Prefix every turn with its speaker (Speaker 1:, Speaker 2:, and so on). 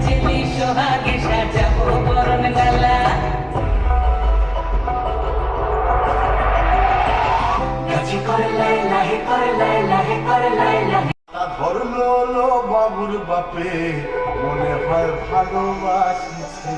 Speaker 1: চেলি সোহাগে সাজাবো বরণ ডালা গাছি করে লাই লাহে করে লাই লাহে করে লাই লাহে
Speaker 2: ধরলো বাবুর বাপে মনে হয় ভালোবাসিছে